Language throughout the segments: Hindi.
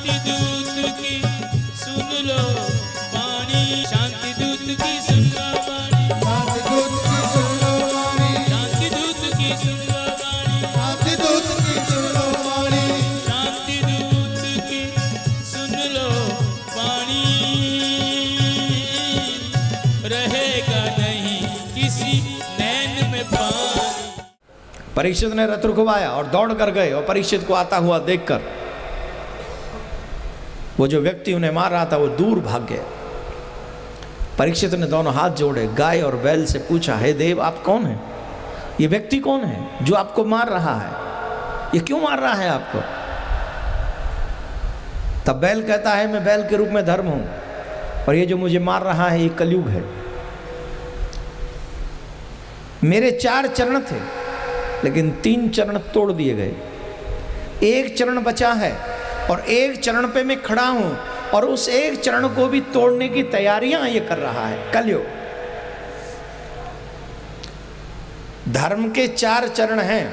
शांति दूत की सुन लो वाणी, शांति दूत की सुन लो वाणी, शांति दूत की सुन लो वाणी, शांति दूत की सुन लो वाणी, शांति दूत की सुन लो वाणी, शांति दूत की सुन लो वाणी। रहेगा नहीं किसी नैन में पानी। परीक्षित ने रथ रुकवाया और दौड़ कर गए और परीक्षित को आता हुआ देखकर वो जो व्यक्ति उन्हें मार रहा था वो दूर भाग गया। परीक्षित ने दोनों हाथ जोड़े, गाय और बैल से पूछा, हे देव आप कौन हैं? ये व्यक्ति कौन है जो आपको मार रहा है? ये क्यों मार रहा है आपको? तब बैल कहता है, मैं बैल के रूप में धर्म हूं और ये जो मुझे मार रहा है ये कलयुग है। मेरे 4 चरण थे लेकिन 3 चरण तोड़ दिए गए, 1 चरण बचा है और 1 चरण पे मैं खड़ा हूं और उस 1 चरण को भी तोड़ने की तैयारियां ये कर रहा है कलयुग। धर्म के 4 चरण हैं,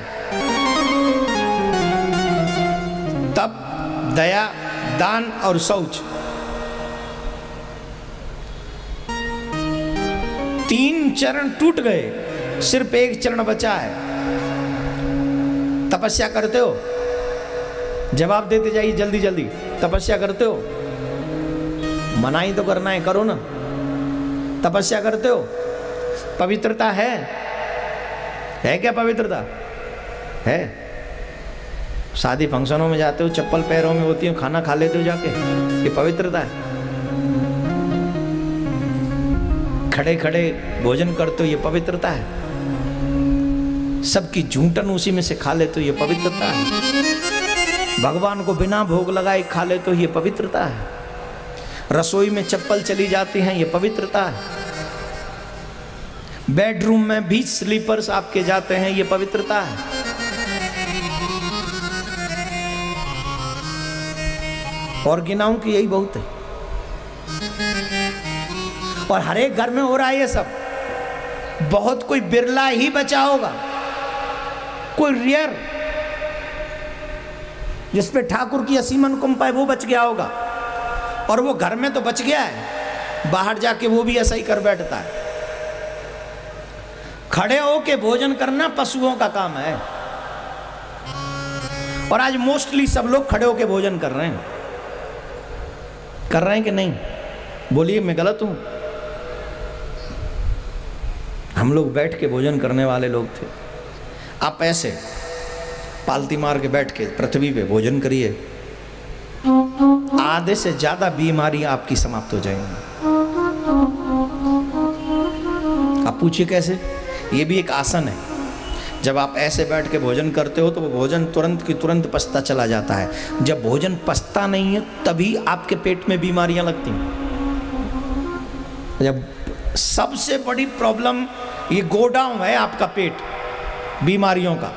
तप, दया, दान और शौच। 3 चरण टूट गए, सिर्फ 1 चरण बचा है। तपस्या करते हो? जवाब देते जाइए जल्दी जल्दी। तपस्या करते हो? मनाही तो करना है, करो ना। तपस्या करते हो? पवित्रता है क्या पवित्रता है? शादी फंक्शनों में जाते हो, चप्पल पैरों में होती है, खाना खा लेते हो जाके, ये पवित्रता है? खड़े खड़े भोजन करते हो, ये पवित्रता है? सबकी झूठन उसी में से खा लेते हो, ये पवित्रता है? भगवान को बिना भोग लगाए खा लेते हो, ये पवित्रता है? रसोई में चप्पल चली जाती हैं, ये पवित्रता है? बेडरूम में भी स्लीपर्स आपके जाते हैं, ये पवित्रता है? और गिनाऊं कि यही बहुत है? और हर एक घर में हो रहा है ये सब। बहुत कोई बिरला ही बचा होगा, कोई रेयर जिसपे ठाकुर की असीम अनुकंपा है वो बच गया होगा। और वो घर में तो बच गया है, बाहर जाके वो भी ऐसा ही कर बैठता है। खड़े होके भोजन करना पशुओं का काम है और आज मोस्टली सब लोग खड़े होके भोजन कर रहे हैं कि नहीं? बोलिए, मैं गलत हूं? हम लोग बैठ के भोजन करने वाले लोग थे। आप ऐसे पालती मार के बैठ के पृथ्वी पे भोजन करिए, आधे से ज्यादा बीमारियां आपकी समाप्त हो जाएंगी। आप पूछिए कैसे? ये भी एक आसन है। जब आप ऐसे बैठ के भोजन करते हो तो वो भोजन तुरंत की तुरंत पचता चला जाता है। जब भोजन पचता नहीं है तभी आपके पेट में बीमारियां लगती हैं। जब सबसे बड़ी प्रॉब्लम ये गोडाउन है आपका पेट बीमारियों का।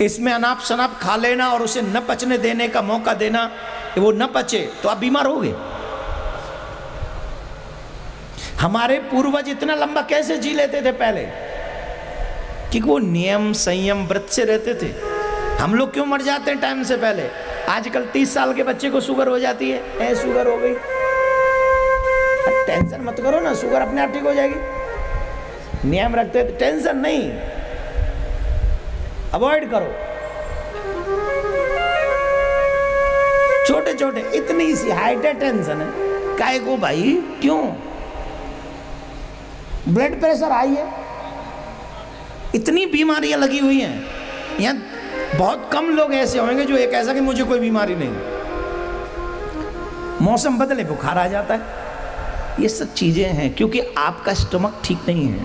इसमें अनाप शनाप खा लेना और उसे न पचने देने का मौका देना, वो न पचे तो आप बीमार होगे। हमारे पूर्वज इतना लंबा कैसे जी लेते थे पहले? कि वो नियम संयम व्रत से रहते थे। हम लोग क्यों मर जाते हैं टाइम से पहले? आजकल 30 साल के बच्चे को शुगर हो जाती है, शुगर हो गई। टेंशन मत करो ना, शुगर अपने आप ठीक हो जाएगी। नियम रखते थे, टेंशन नहीं, अवॉइड करो। छोटे छोटे इतनी सी हाइटर टेंशन है, काय को भाई? क्यों? ब्लड प्रेशर हाई है, इतनी बीमारियां लगी हुई हैं। यहाँ बहुत कम लोग ऐसे होंगे जो एक ऐसा कि मुझे कोई बीमारी नहीं। मौसम बदले बुखार आ जाता है। ये सब चीजें हैं क्योंकि आपका स्टमक ठीक नहीं है।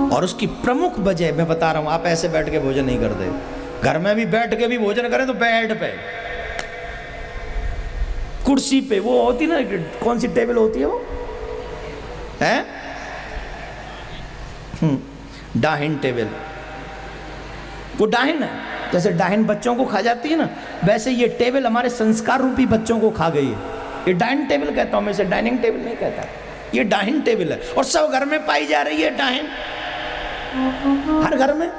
और उसकी प्रमुख वजह मैं बता रहा हूं, आप ऐसे बैठ के भोजन नहीं करते। घर में भी बैठ के भी भोजन करें तो बेड पे, कुर्सी पे, वो होती ना, कौन सी टेबल होती है वो है? डाहिन टेबल। वो डाहिन है, जैसे डाहिन बच्चों को खा जाती है ना, वैसे ये टेबल हमारे संस्कार रूपी बच्चों को खा गई है। ये डाइनिंग टेबल कहता हूं मैं, इसे डाइनिंग टेबल नहीं कहता। ये डाहिन टेबल है और सब घर में पाई जा रही है डाहिन, हर घर में।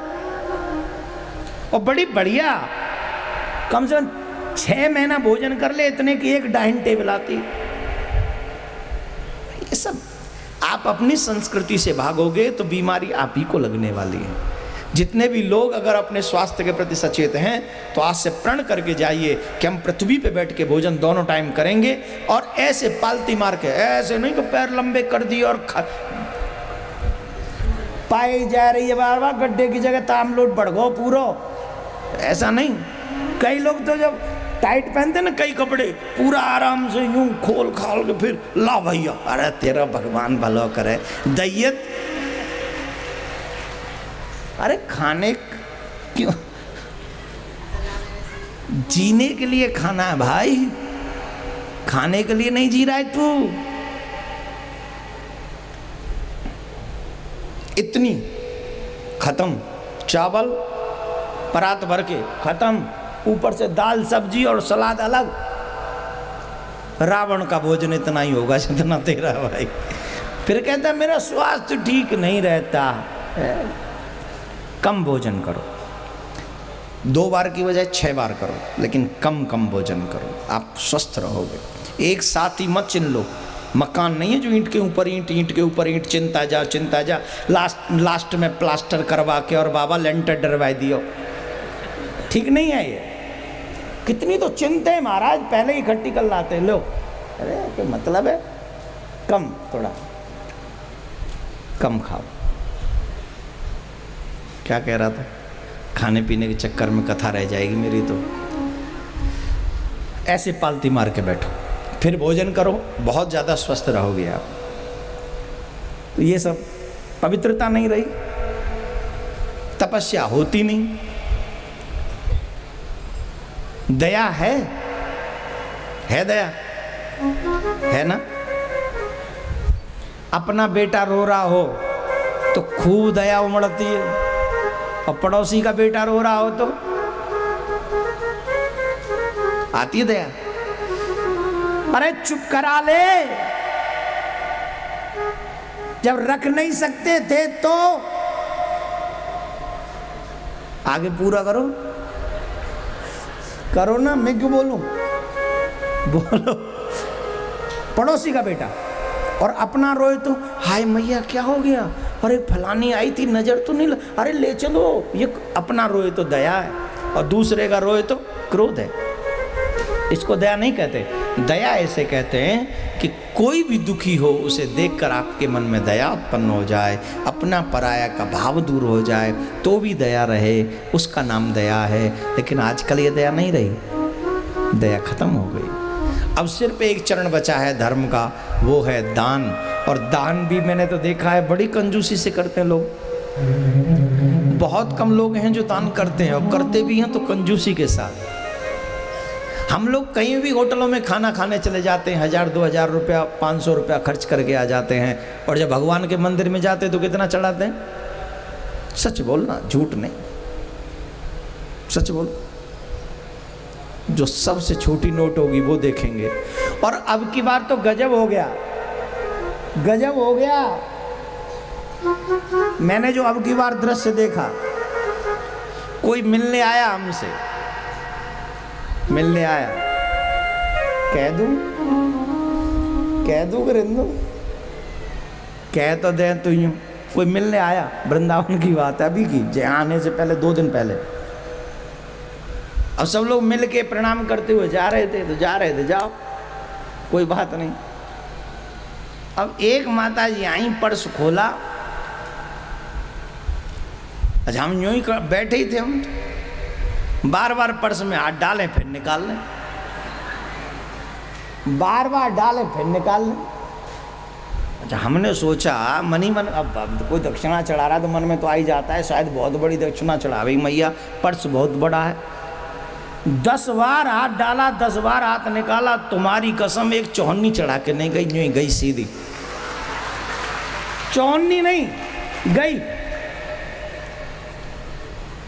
और बड़ी बढ़िया कम से कम 6 महीना भोजन कर ले इतने की एक डाइनिंग टेबल आती। ये सब आप अपनी संस्कृति से भागोगे तो बीमारी आप ही को लगने वाली है। जितने भी लोग अगर अपने स्वास्थ्य के प्रति सचेत हैं तो आज से प्रण करके जाइए कि हम पृथ्वी पे बैठ के भोजन दोनों टाइम करेंगे, और ऐसे पालती मार के, ऐसे नहीं कि पैर लंबे कर दिए और पाई जा रही है बार बार गड्ढे की जगह तामलोट बढ़ गो पूरा, ऐसा नहीं। कई लोग तो जब टाइट पहनते ना कई कपड़े, पूरा आराम से यूं खोल खाल के फिर ला भैया, अरे तेरा भगवान भला करे दैयत। अरे खाने क्यों, जीने के लिए खाना है भाई, खाने के लिए नहीं जी रहा है तू। इतनी खत्म, चावल परात भर के खत्म, ऊपर से दाल सब्जी और सलाद अलग। रावण का भोजन इतना ही होगा जितना तेरा भाई। फिर कहता है मेरा स्वास्थ्य ठीक नहीं रहता। कम भोजन करो, 2 बार की बजाय 6 बार करो, लेकिन कम कम भोजन करो, आप स्वस्थ रहोगे। एक साथ ही मत चिन लो। मकान नहीं है जो ईंट के ऊपर ईंट, ईंट के ऊपर ईंट, चिंता जा, लास्ट में प्लास्टर करवा के और बाबा लेंटर डरवा दियो। ठीक नहीं है ये। कितनी तो चिंता है महाराज, पहले ही इकट्ठी कर लाते हैं लोग। अरे क्या मतलब है, कम, थोड़ा कम खाओ। क्या कह रहा था, खाने पीने के चक्कर में कथा रह जाएगी मेरी तो। ऐसे पालती मार के बैठो, फिर भोजन करो, बहुत ज़्यादा स्वस्थ रहोगे आप। तो ये सब पवित्रता नहीं रही, तपस्या होती नहीं, दया है दया है ना। अपना बेटा रो रहा हो तो खूब दया उमड़ती है, और पड़ोसी का बेटा रो रहा हो तो आती है दया। अरे चुप करा ले, जब रख नहीं सकते थे तो आगे पूरा करो ना। मैं क्यों बोलूं, बोलो। पड़ोसी का बेटा और अपना रोए तो हाय मैया क्या हो गया, अरे फलानी आई थी नजर तो नहीं अरे ले चलो। ये अपना रोए तो दया है, और दूसरे का रोए तो क्रोध है। इसको दया नहीं कहते। दया ऐसे कहते हैं कि कोई भी दुखी हो उसे देखकर आपके मन में दया उत्पन्न हो जाए, अपना पराया का भाव दूर हो जाए, तो भी दया रहे, उसका नाम दया है। लेकिन आजकल ये दया नहीं रही, दया खत्म हो गई। अब सिर्फ एक चरण बचा है धर्म का, वो है दान। और दान भी मैंने तो देखा है बड़ी कंजूसी से करते हैं लोग। बहुत कम लोग हैं जो दान करते हैं, और करते भी हैं तो कंजूसी के साथ। हम लोग कहीं भी होटलों में खाना खाने चले जाते हैं, 1000-2000 रुपया, 500 रुपया खर्च करके आ जाते हैं, और जब भगवान के मंदिर में जाते हैं तो कितना चढ़ाते हैं? सच बोलना, झूठ नहीं, सच बोल। जो सबसे छोटी नोट होगी वो देखेंगे। और अब की बार तो गजब हो गया, गजब हो गया। मैंने जो अब की बार दृश्य देखा, कोई मिलने आया हमसे, मिलने आया, कह दूं कि रिंदू, कह तो दे तू यूं। कोई मिलने आया, वृंदावन की बात है अभी की, जहाँ आने से पहले 2 दिन पहले। अब सब लोग मिल के प्रणाम करते हुए जा रहे थे, तो जा रहे थे, जाओ कोई बात नहीं। अब एक माता जी आई, पर्स खोला, अच्छा हम यूं ही बैठे ही थे, हम बार बार पर्स में हाथ डालें फिर निकाल लें, बार बार डालें फिर निकाल लें। अच्छा हमने सोचा मन ही मन, अब कोई दक्षिणा चढ़ा रहा है तो मन में तो आ ही जाता है शायद बहुत बड़ी दक्षिणा चढ़ा भाई मैया, पर्स बहुत बड़ा है। 10 बार हाथ डाला, 10 बार हाथ निकाला, तुम्हारी कसम एक चौहन्नी चढ़ा के नहीं गई, यूं ही गई सीधी, चौहन्नी नहीं गई।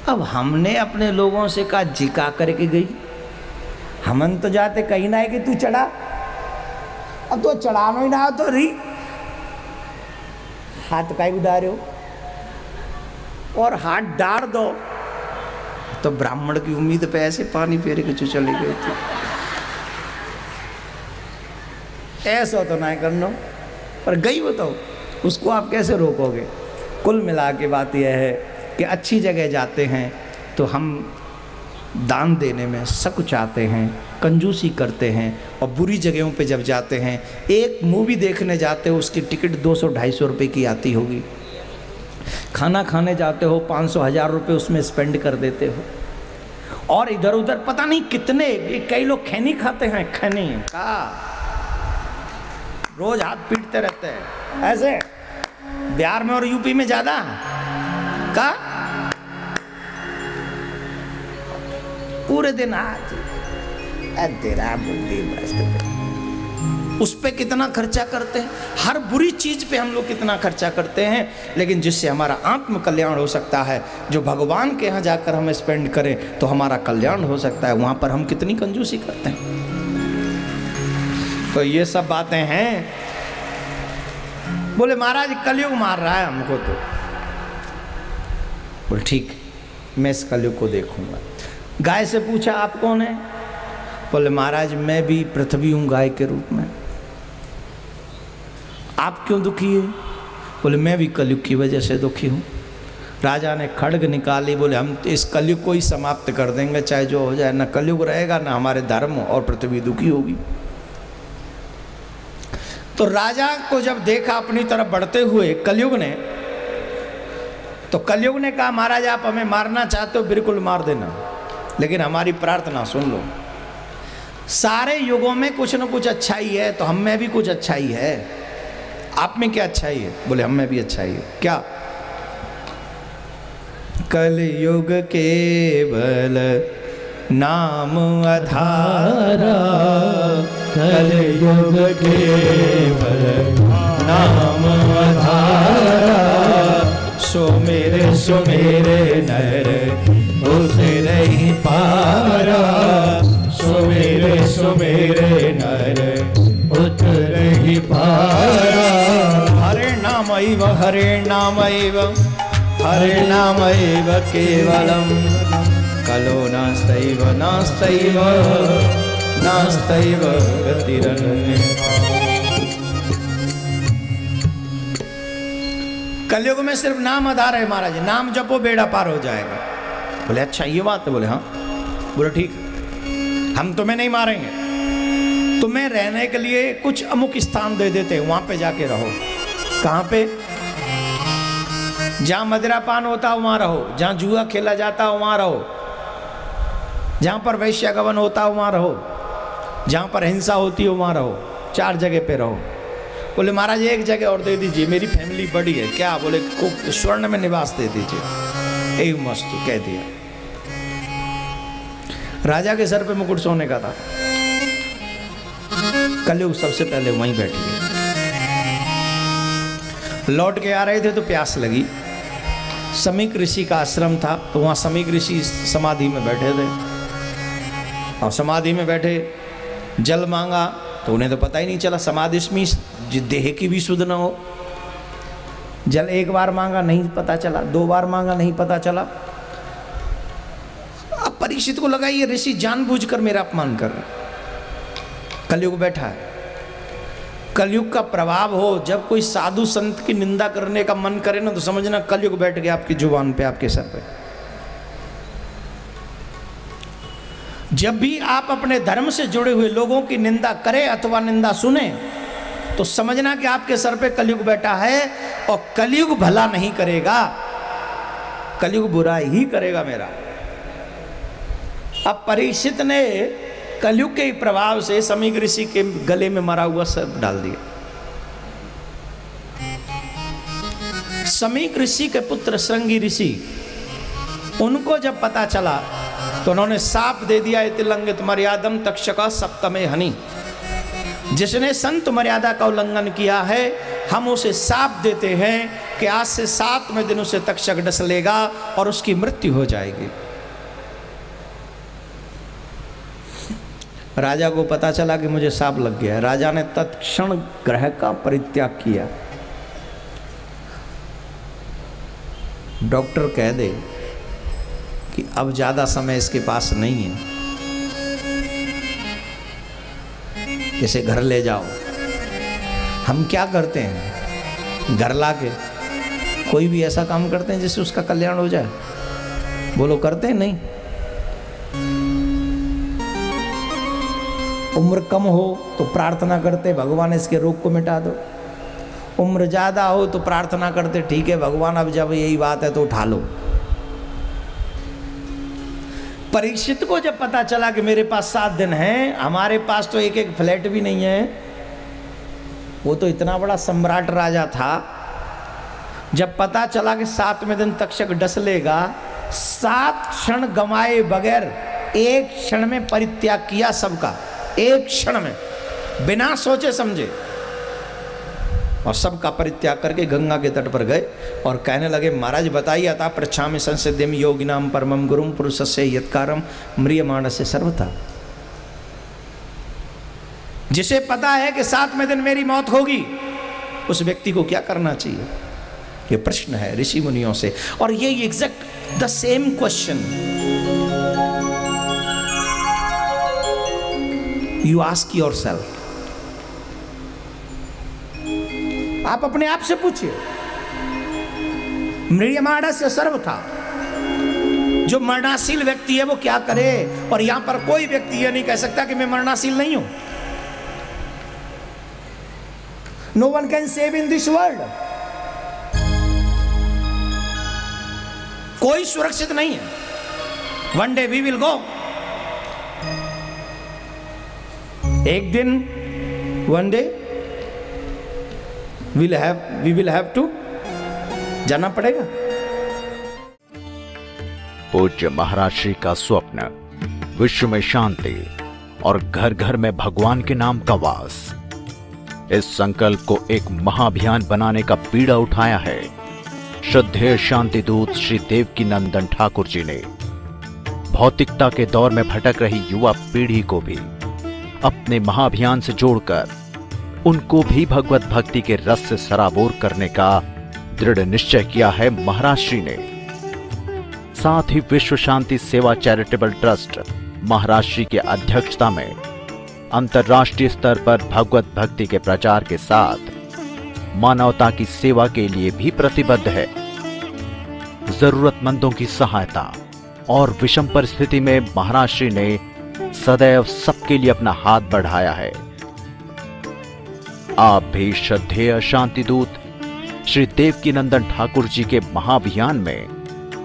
अब हमने अपने लोगों से कहा जिका करके गई, हमन तो जाते कहीं ना है कि तू चढ़ा, अब तो चढ़ाना ही ना तो रही, हाथ का ही उड़ा रहे हो, और हाथ डाल दो तो ब्राह्मण की उम्मीद पे ऐसे पानी फेर के जो चले गए थे। ऐसा तो ना करना, पर गई वो तो उसको आप कैसे रोकोगे। कुल मिला के बात यह है कि अच्छी जगह जाते हैं तो हम दान देने में सकुचाते हैं, कंजूसी करते हैं, और बुरी जगहों पे जब जाते हैं, एक मूवी देखने जाते हो उसकी टिकट 200-250 रुपये की आती होगी, खाना खाने जाते हो 500-1000 रुपये उसमें स्पेंड कर देते हो, और इधर उधर पता नहीं कितने, कई लोग खैनी खाते हैं, खैनी का रोज हाथ पीटते रहते हैं ऐसे, बिहार में और यूपी में ज्यादा का पूरे दिन हाथ तेरा बुद्धि भ्रष्ट, उस पे कितना खर्चा करते हैं, हर बुरी चीज पे हम लोग कितना खर्चा करते हैं, लेकिन जिससे हमारा आत्म कल्याण हो सकता है, जो भगवान के यहाँ जाकर हम स्पेंड करें तो हमारा कल्याण हो सकता है, वहां पर हम कितनी कंजूसी करते हैं। तो ये सब बातें हैं। बोले महाराज कलयुग मार रहा है हमको, तो बोले ठीक मैं इस कलयुग को देखूंगा। गाय से पूछा आप कौन है? बोले महाराज मैं भी पृथ्वी हूं गाय के रूप में। आप क्यों दुखी है? बोले मैं भी कलयुग की वजह से दुखी हूं। राजा ने खड्ग निकाली, बोले हम इस कलयुग को ही समाप्त कर देंगे, चाहे जो हो जाए, ना कलयुग रहेगा ना हमारे धर्म, और पृथ्वी दुखी होगी। तो राजा को जब देखा अपनी तरफ बढ़ते हुए कलयुग ने, तो कलयुग ने कहा महाराज आप हमें मारना चाहते हो बिल्कुल मार देना, लेकिन हमारी प्रार्थना सुन लो। सारे युगों में कुछ न कुछ अच्छाई है, तो हम में भी कुछ अच्छाई है। आप में क्या अच्छाई है? बोले हम में भी अच्छाई है। क्या? कलयुग केवल नाम आधारा, कलयुग केवल नाम आधारा, सो मेरे नर उतरे ही पारा, सो मेरे नर उतरे ही पारा। हरे नाम हरे नामैव केवलम, कलो नास्तैव गतिरन्यथा। कलयुग में सिर्फ नाम आधार है महाराज, नाम जपो बेड़ा पार हो जाएगा। बोले अच्छा ये बात है? बोले हाँ। बोले ठीक हम तुम्हें नहीं मारेंगे, तुम्हें रहने के लिए कुछ अमुक स्थान दे देते हैं, वहां पे जाके रहो। कहां पे? जहां मदिरापान होता है वहां रहो, जहां जुआ खेला जाता है वहां रहो, जहां पर वैश्यागमन होता है वहां रहो, जहां पर हिंसा होती है वहां रहो, 4 जगह पे रहो। बोले महाराज एक जगह और दे दीजिए, मेरी फैमिली बड़ी है। क्या? बोले स्वर्ण में निवास दे दीजिए। एक मस्त कह दिया। राजा के सर पे मुकुट सोने का था। कलयुग सबसे पहले वहीं बैठ गए। लौट के आ रहे थे तो प्यास लगी। समीक ऋषि का आश्रम था, तो वहां समीक ऋषि समाधि में बैठे थे, और समाधि में बैठे जल मांगा तो उन्हें तो पता ही नहीं चला। समाधि में देह की भी सुध न हो। जल एक बार मांगा नहीं पता चला, 2 बार मांगा नहीं पता चला। अब परीक्षित को लगा ये ऋषि जानबूझकर मेरा अपमान कर रहा। कलयुग बैठा है। कलयुग का प्रभाव हो, जब कोई साधु संत की निंदा करने का मन करे ना, तो समझना कलयुग बैठ गया आपकी जुबान पे, आपके सर पे। जब भी आप अपने धर्म से जुड़े हुए लोगों की निंदा करें अथवा निंदा सुने, तो समझना कि आपके सर पे कलयुग बैठा है, और कलयुग भला नहीं करेगा, कलयुग बुरा ही करेगा मेरा। अब परीक्षित ने कलयुग के प्रभाव से समीक ऋषि के गले में मरा हुआ सर्प डाल दिया। समीक ऋषि के पुत्र श्रृंगी ऋषि, उनको जब पता चला तो उन्होंने साप दे दिया, इतिलंघित मर्यादम तक्षका सप्तमे हनि। जिसने संत मर्यादा का उल्लंघन किया है, हम उसे साप देते हैं कि आज से 7वें दिन उसे तक्षक डस लेगा और उसकी मृत्यु हो जाएगी। राजा को पता चला कि मुझे साप लग गया। राजा ने तत्क्षण ग्रह का परित्याग किया। डॉक्टर कह दे कि अब ज़्यादा समय इसके पास नहीं है, इसे घर ले जाओ। हम क्या करते हैं, घर ला के कोई भी ऐसा काम करते हैं जिससे उसका कल्याण हो जाए? बोलो, करते हैं? नहीं। उम्र कम हो तो प्रार्थना करते भगवान इसके रोग को मिटा दो, उम्र ज़्यादा हो तो प्रार्थना करते ठीक है भगवान अब जब यही बात है तो उठा लो। परीक्षित को जब पता चला कि मेरे पास 7 दिन हैं, हमारे पास तो एक एक फ्लैट भी नहीं है, वो तो इतना बड़ा सम्राट राजा था, जब पता चला कि 7वें दिन तक्षक डस लेगा, 7 क्षण गंवाए बगैर एक क्षण में परित्याग किया सबका, एक क्षण में बिना सोचे समझे, और सबका परित्याग करके गंगा के तट पर गए और कहने लगे महाराज बताइए अतः पृच्छामि संसिद्धिं योगिनां परमं गुरुं पुरुषस्य यत्कारं म्रियमाणस्य सर्वथा। जिसे पता है कि 7वें दिन मेरी मौत होगी, उस व्यक्ति को क्या करना चाहिए? ये प्रश्न है ऋषि मुनियों से, और ये exact the same question you ask yourself. आप अपने आप से पूछिए, म्रियमाणस्य सर्वथा, जो मरणाशील व्यक्ति है वो क्या करे? और यहां पर कोई व्यक्ति ये नहीं कह सकता कि मैं मरणाशील नहीं हूं। No one can save in this world. कोई सुरक्षित नहीं है। One day we will go, एक दिन, one day we will have to, जाना पड़ेगा। पूज्य महाराज श्री का स्वप्न विश्व में शांति और घर घर में भगवान के नाम का वास, इस संकल्प को एक महाअभियान बनाने का बीड़ा उठाया है श्रद्धेय शांति दूत श्री देवकी नंदन ठाकुर जी ने। भौतिकता के दौर में भटक रही युवा पीढ़ी को भी अपने महाअभियान से जोड़कर उनको भी भगवत भक्ति के रस से सराबोर करने का दृढ़ निश्चय किया है महाराज श्री ने। साथ ही विश्व शांति सेवा चैरिटेबल ट्रस्ट महाराज श्री की अध्यक्षता में अंतर्राष्ट्रीय स्तर पर भगवत भक्ति के प्रचार के साथ मानवता की सेवा के लिए भी प्रतिबद्ध है। जरूरतमंदों की सहायता और विषम परिस्थिति में महाराज श्री ने सदैव सबके लिए अपना हाथ बढ़ाया है। आप भी श्रद्धेय शांति दूत श्री देवकी नंदन ठाकुर जी के महाअभियान में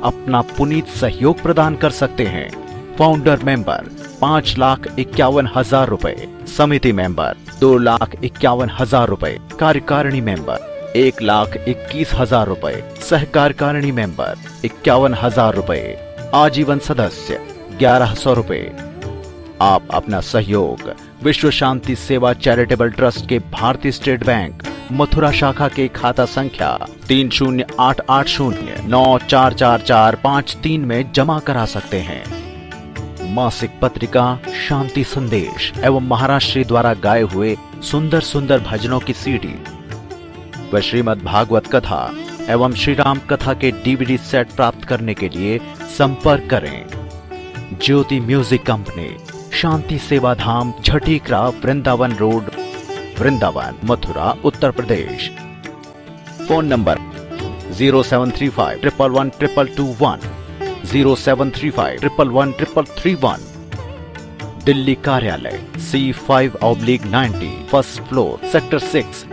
अपना पुनीत सहयोग प्रदान कर सकते हैं। फाउंडर मेंबर 5,51,000 रुपए, समिति मेंबर 2,51,000 रुपए, कार्यकारिणी मेंबर 1,21,000 रुपए, सहकार्यकारिणी मेंबर 51,000 रुपए, आजीवन सदस्य 1,100 रुपए। आप अपना सहयोग विश्व शांति सेवा चैरिटेबल ट्रस्ट के भारतीय स्टेट बैंक मथुरा शाखा के खाता संख्या 3088094445 में जमा करा सकते हैं। मासिक पत्रिका शांति संदेश एवं महाराज श्री द्वारा गाए हुए सुंदर सुंदर भजनों की सीडी व श्रीमद् भागवत कथा एवं श्री राम कथा के डीवीडी सेट प्राप्त करने के लिए संपर्क करें। ज्योति music company, Shanti Seva Dham, Jhatikara, Vrindavan road, Vrindavan, Mathura, Uttar Pradesh. Phone number 0735111221, 0735111331। Delhi कार्यालय C5/90, first floor, sector 6,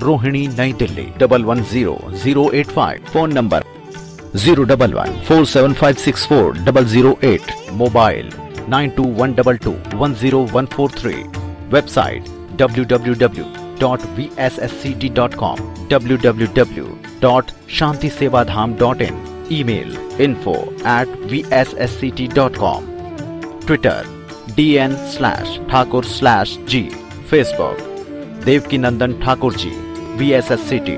Rohini, Nai Delhi 110085। Phone number 01147564008। Mobile 9212210143। Website www.vssct.com, www.shantisevadham.in। Email info@vssct.com। Twitter DN/Thakur/G। Facebook Devki Nandan Thakur ji VSSCT।